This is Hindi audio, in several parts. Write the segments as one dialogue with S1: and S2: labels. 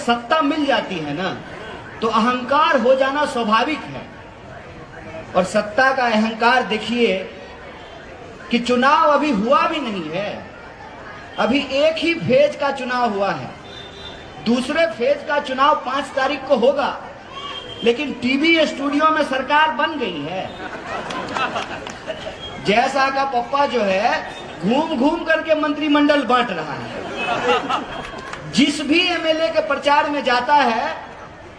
S1: सत्ता मिल जाती है ना, तो अहंकार हो जाना स्वाभाविक है। और सत्ता का अहंकार देखिए कि चुनाव अभी हुआ भी नहीं है, अभी एक ही फेज का चुनाव हुआ है। दूसरे फेज का चुनाव 5 तारीख को होगा, लेकिन टीवी स्टूडियो में सरकार बन गई है। जैसा का पप्पा जो है घूम घूम करके मंत्रिमंडल बांट रहा है। जिस भी एमएलए के प्रचार में जाता है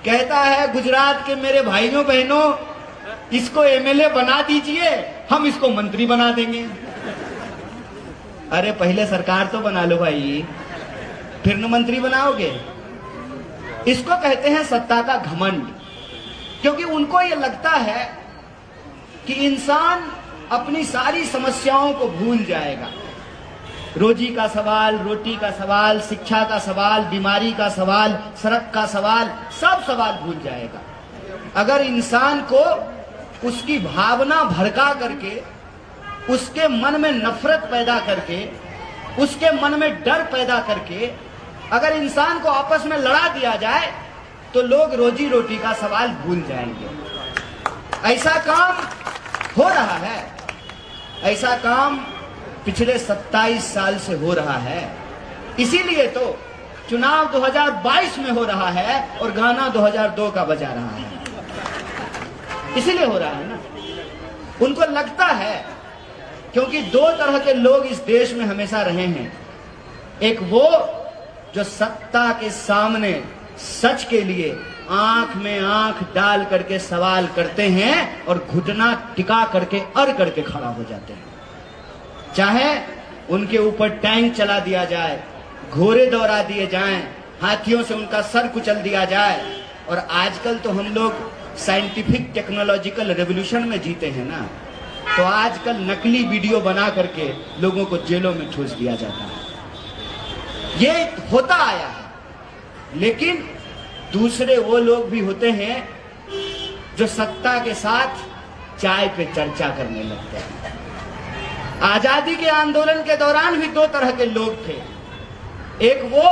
S1: कहता है गुजरात के मेरे भाइयों बहनों इसको एमएलए बना दीजिए, हम इसको मंत्री बना देंगे। अरे पहले सरकार तो बना लो भाई, फिर न मंत्री बनाओगे। इसको कहते हैं सत्ता का घमंड, क्योंकि उनको यह लगता है कि इंसान अपनी सारी समस्याओं को भूल जाएगा। रोजी का सवाल, रोटी का सवाल, शिक्षा का सवाल, बीमारी का सवाल, सड़क का सवाल, सब सवाल भूल जाएगा। अगर इंसान को उसकी भावना भड़का करके, उसके मन में नफरत पैदा करके, उसके मन में डर पैदा करके अगर इंसान को आपस में लड़ा दिया जाए तो लोग रोजी रोटी का सवाल भूल जाएंगे। ऐसा काम हो रहा है, ऐसा काम पिछले 27 साल से हो रहा है। इसीलिए तो चुनाव 2022 में हो रहा है और गाना 2002 का बजा रहा है। इसीलिए हो रहा है ना। उनको लगता है, क्योंकि 2 तरह के लोग इस देश में हमेशा रहे हैं। एक वो जो सत्ता के सामने सच के लिए आंख में आंख डाल करके सवाल करते हैं और घुटना टिका करके अड़ करके खड़ा हो जाते हैं। चाहे उनके ऊपर टैंक चला दिया जाए, घोड़े दौड़ा दिए जाएं, हाथियों से उनका सर कुचल दिया जाए। और आजकल तो हम लोग साइंटिफिक टेक्नोलॉजिकल रेवोल्यूशन में जीते हैं ना, तो आजकल नकली वीडियो बना करके लोगों को जेलों में ठूस दिया जाता है। ये होता आया है। लेकिन दूसरे वो लोग भी होते हैं जो सत्ता के साथ चाय पे चर्चा करने लगते हैं। आजादी के आंदोलन के दौरान भी 2 तरह के लोग थे। एक वो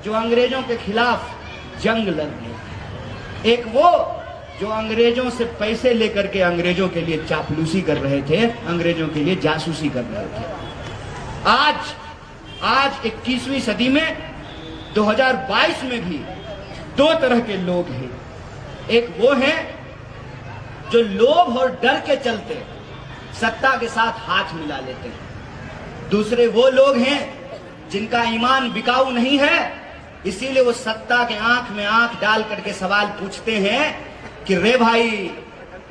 S1: जो अंग्रेजों के खिलाफ जंग लड़ रहे थे, एक वो जो अंग्रेजों से पैसे लेकर के अंग्रेजों के लिए चापलूसी कर रहे थे, अंग्रेजों के लिए जासूसी कर रहे थे। आज 21वीं सदी में 2022 में भी 2 तरह के लोग हैं। एक वो हैं जो लोभ और डर के चलते सत्ता के साथ हाथ मिला लेते हैं। दूसरे वो लोग हैं जिनका ईमान बिकाऊ नहीं है, इसीलिए वो सत्ता के आंख में आंख डाल करके सवाल पूछते हैं कि रे भाई,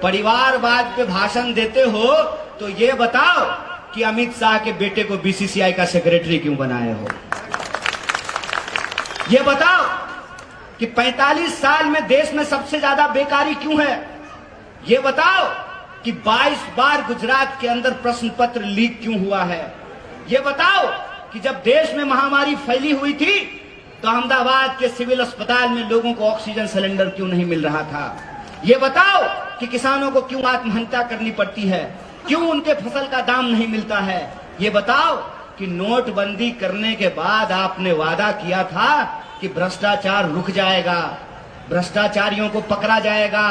S1: परिवारवाद पे भाषण देते हो तो ये बताओ कि अमित शाह के बेटे को बीसीसीआई का सेक्रेटरी क्यों बनाए हो? ये बताओ कि 45 साल में देश में सबसे ज्यादा बेकारी क्यों है? ये बताओ कि 22 बार गुजरात के अंदर प्रश्न पत्र लीक क्यों हुआ है? ये बताओ कि जब देश में महामारी फैली हुई थी तो अहमदाबाद के सिविल अस्पताल में लोगों को ऑक्सीजन सिलेंडर क्यों नहीं मिल रहा था? ये बताओ कि किसानों को क्यों आत्महत्या करनी पड़ती है, क्यों उनके फसल का दाम नहीं मिलता है? ये बताओ कि नोटबंदी करने के बाद आपने वादा किया था कि भ्रष्टाचार रुक जाएगा, भ्रष्टाचारियों को पकड़ा जाएगा,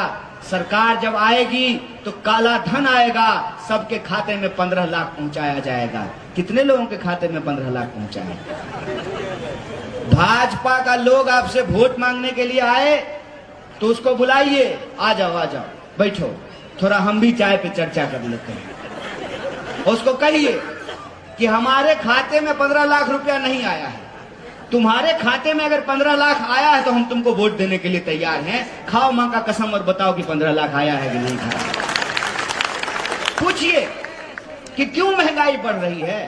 S1: सरकार जब आएगी तो काला धन आएगा, सबके खाते में 15 लाख पहुंचाया जाएगा। कितने लोगों के खाते में 15 लाख पहुंचाए? भाजपा का लोग आपसे वोट मांगने के लिए आए तो उसको बुलाइए, आ जाओ बैठो, थोड़ा हम भी चाय पे चर्चा कर लेते हैं। उसको कहिए कि हमारे खाते में 15 लाख रुपया नहीं आया है, तुम्हारे खाते में अगर 15 लाख आया है तो हम तुमको वोट देने के लिए तैयार हैं। खाओ मां का कसम और बताओ कि 15 लाख आया है कि नहीं खाया। पूछिए कि क्यों महंगाई बढ़ रही है,